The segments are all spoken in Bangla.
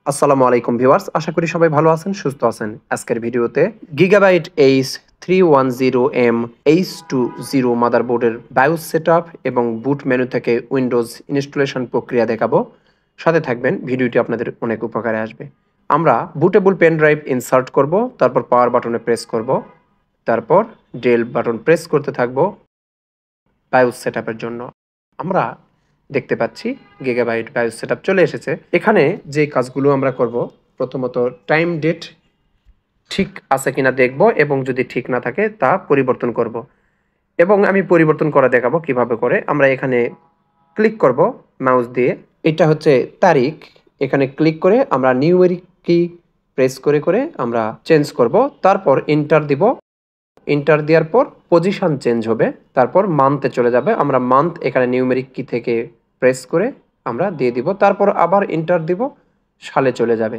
আসসালামু আলাইকুম ভিউয়ার্স, আশা করি সবাই ভালো আছেন, সুস্থ আছেন। আজকের ভিডিওতে gigabyte H310M H20 মাদারবোর্ডের bias setup এবং বুট মেনু থেকে উইন্ডোজ ইনস্টলেশন প্রক্রিয়া দেখাবো। সাথে থাকবেন, ভিডিওটি আপনাদের অনেক উপকারে আসবে। আমরা বুটেবল পেন ড্রাইভ ইনসার্ট করব, তারপর পাওয়ার বাটনে প্রেস করব, তারপর ডেল বাটন প্রেস করতে থাকবো বায়োস সেটআপের জন্য। আমরা দেখতে পাচ্ছি গিগাবাইট বায়োস সেটআপ চলে এসেছে। এখানে যে কাজগুলো আমরা করব, প্রথমত টাইম ডেট ঠিক আছে কিনা দেখব এবং যদি ঠিক না থাকে তা পরিবর্তন করব। এবং আমি পরিবর্তন করা দেখাবো কিভাবে করে। আমরা এখানে ক্লিক করব মাউস দিয়ে, এটা হচ্ছে তারিখ। এখানে ক্লিক করে আমরা নিউমেরিক কি প্রেস করে করে আমরা চেঞ্জ করব। তারপর এন্টার দিব। এন্টার দেওয়ার পর পজিশন চেঞ্জ হবে, তারপর মান্থে চলে যাবে। আমরা মান্থ এখানে নিউমেরিক কি থেকে প্রেস করে আমরা দিয়ে দিব, তারপর আবার এন্টার দিব, সালে চলে যাবে।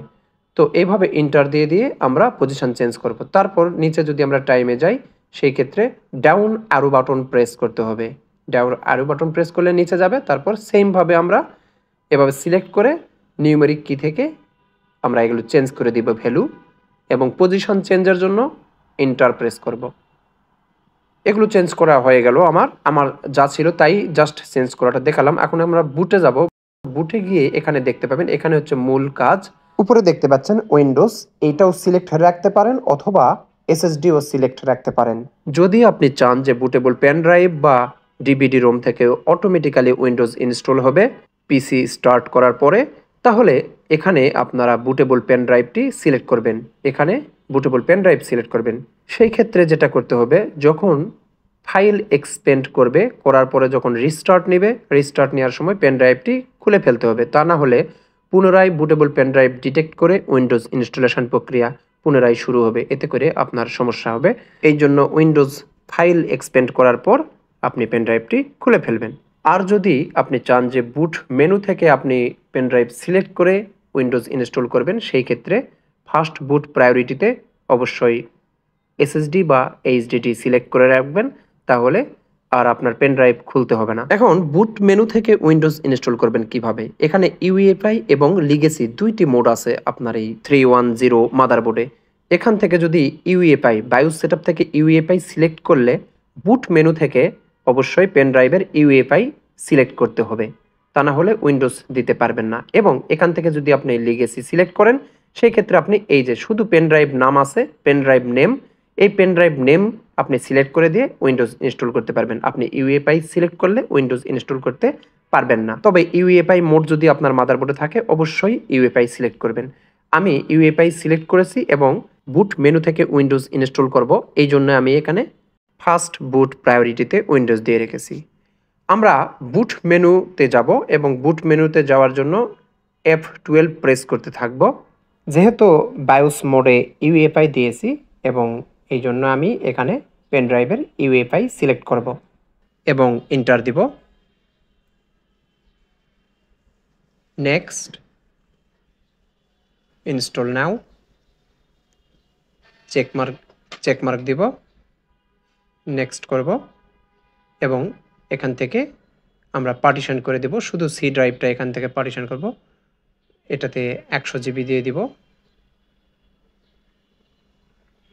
তো এইভাবে এন্টার দিয়ে দিয়ে আমরা পজিশন চেঞ্জ করব। তারপর নিচে যদি আমরা টাইমে যাই, সেই ক্ষেত্রে ডাউন অ্যারো বাটন প্রেস করতে হবে। ডাউন অ্যারো বাটন প্রেস করলে নিচে যাবে। তারপর সেমভাবে আমরা এভাবে সিলেক্ট করে নিউমেরিক কি থেকে আমরা এগুলো চেঞ্জ করে দিব ভ্যালু, এবং পজিশন চেঞ্জের জন্য এন্টার প্রেস করব। এগুলো চেঞ্জ করা হয়ে গেল। আমার যা ছিল তাই জাস্ট চেঞ্জ করাটা দেখালাম। এখন আমরা বুটে যাব। বুটে গিয়ে এখানে দেখতে পাবেন, এখানে হচ্ছে মূল কাজ। উপরে দেখতে পাচ্ছেন উইন্ডোজ, এইটাও সিলেক্ট রাখতে পারেন অথবা এসএসডিও সিলেক্ট রাখতে পারেন। যদি আপনি চান যে বুটেবল পেন ড্রাইভ বা ডিভিডি রোম থেকে অটোমেটিক্যালি উইন্ডোজ ইনস্টল হবে পিসি স্টার্ট করার পরে, তাহলে এখানে আপনারা বুটেবল পেন ড্রাইভটি সিলেক্ট করবেন। এখানে বুটেবল পেন ড্রাইভ সিলেক্ট করবেন। সেই ক্ষেত্রে যেটা করতে হবে, যখন ফাইল এক্সপেন্ড করবে, করার পরে যখন রিস্টার্ট নেবে, রিস্টার্ট নেওয়ার সময় পেন ড্রাইভটি খুলে ফেলতে হবে। তা না হলে পুনরায় বুটেবল পেন ড্রাইভ ডিটেক্ট করে উইন্ডোজ ইনস্টলেশন প্রক্রিয়া পুনরায় শুরু হবে। এতে করে আপনার সমস্যা হবে। এই জন্য উইন্ডোজ ফাইল এক্সপেন্ড করার পর আপনি পেন ড্রাইভটি খুলে ফেলবেন। আর যদি আপনি চান যে বুট মেনু থেকে আপনি পেন ড্রাইভ সিলেক্ট করে উইন্ডোজ ইনস্টল করবেন, সেই ক্ষেত্রে ফার্স্ট বুট প্রায়োরিটিতে অবশ্যই এসএসডি বা এইচডিডি সিলেক্ট করে রাখবেন, তাহলে আর আপনার পেন ড্রাইভ খুলতে হবে না। এখন বুট মেনু থেকে উইন্ডোজ ইনস্টল করবেন কিভাবে। এখানে ইউএফআই এবং লিগেসি দুইটি মোড আছে আপনার এই 310 মাদারবোর্ডে। এখান থেকে যদি ইউএফআই বায়োস সেটআপ থেকে ইউএফআই সিলেক্ট করলে বুট মেনু থেকে অবশ্যই পেন ড্রাইভের ইউএফআই সিলেক্ট করতে হবে, তা না হলে উইন্ডোজ দিতে পারবেন না। এবং এখান থেকে যদি আপনি লিগেসি সিলেক্ট করেন, সেই ক্ষেত্রে আপনি এই যে শুধু পেন ড্রাইভ নাম আছে, পেন ড্রাইভ নেম, এই পেন ড্রাইভ নেম আপনি সিলেক্ট করে দিয়ে উইন্ডোজ ইনস্টল করতে পারবেন। আপনি ইউএফআই সিলেক্ট করলে উইন্ডোজ ইনস্টল করতে পারবেন না। তবে ইউএফআই মোড যদি আপনার মাদারবোর্ডে থাকে, অবশ্যই ইউএফআই সিলেক্ট করবেন। আমি ইউএফআই সিলেক্ট করেছি এবং বুট মেনু থেকে উইন্ডোজ ইনস্টল করব, এই জন্য আমি এখানে ফার্স্ট বুট প্রায়োরিটিতে উইন্ডোজ দিয়ে রেখেছি। আমরা বুট মেনুতে যাব এবং বুট মেনুতে যাওয়ার জন্য F12 প্রেস করতে থাকব। যেহেতু বায়োস মোডে ইউএফআই দিয়েছি এবং এই জন্য আমি এখানে পেন ড্রাইভের ইউএফআই সিলেক্ট করব এবং এন্টার দিব। নেক্সট, ইনস্টল নাও, চেকমার্ক দিব, নেক্সট করব এবং এখান থেকে আমরা পার্টিশন করে দেব। শুধু সি ড্রাইভটা এখান থেকে পার্টিশন করব, এটাতে 100 জিবি দিয়ে দিব,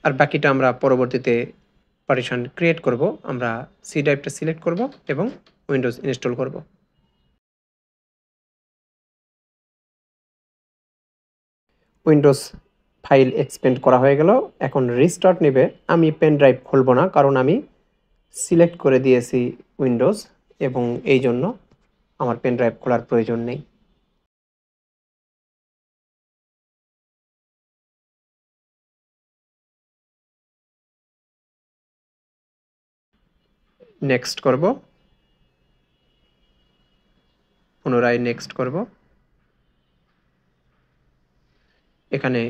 আর বাকিটা আমরা পরবর্তীতে পার্টিশন ক্রিয়েট করব। আমরা সি ড্রাইভটা সিলেক্ট করব এবং উইন্ডোজ ইনস্টল করব। উইন্ডোজ ফাইল এক্সপেন্ড করা হয়ে গেল। এখন রিস্টার্ট নেবে। আমি পেন ড্রাইভ খুলব না, কারণ আমি সিলেক্ট করে দিয়েছি উইন্ডোজ, এবং এই জন্য আমার পেন ড্রাইভ খোলার প্রয়োজন নেই। নেক্সট করব, পুনরায় নেক্সট করব। এখানে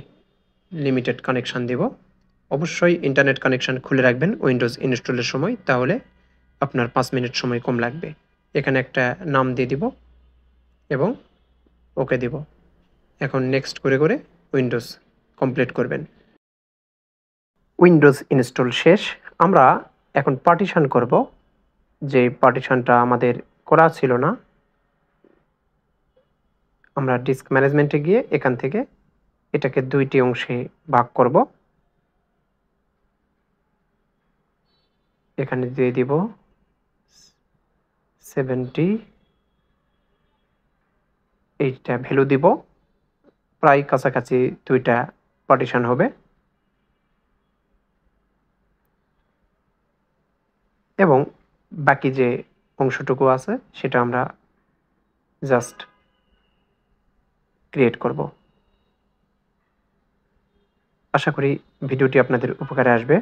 লিমিটেড কানেকশান দিব। অবশ্যই ইন্টারনেট কানেকশান খুলে রাখবেন উইন্ডোজ ইনস্টলের সময়, তাহলে আপনার 5 মিনিট সময় কম লাগবে। এখানে একটা নাম দিয়ে দিব এবং ওকে দিব। এখন নেক্সট করে করে উইন্ডোজ কমপ্লিট করবেন। উইন্ডোজ ইনস্টল শেষ। আমরা এখন পার্টিশন করব, যে পার্টিশনটা আমাদের করা ছিল না। আমরা ডিস্ক ম্যানেজমেন্টে গিয়ে এখান থেকে এটাকে 2টি অংশে ভাগ করব। এখানে দিয়ে দিব 70, এইটা ভ্যালু দিব, প্রায় কাছাকাছি 2টা পার্টিশন হবে। এবং বাকি যে অংশটুকু আছে সেটা আমরা জাস্ট ক্রিয়েট করব। আশা করি ভিডিওটি আপনাদের উপকারে আসবে।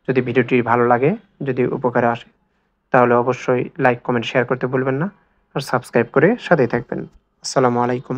যদি ভিডিওটি ভালো লাগে, যদি উপকারে আসে, তাহলে অবশ্যই লাইক, কমেন্ট, শেয়ার করতে ভুলবেন না। আর সাবস্ক্রাইব করে সাথেই থাকবেন। আসসালামু আলাইকুম।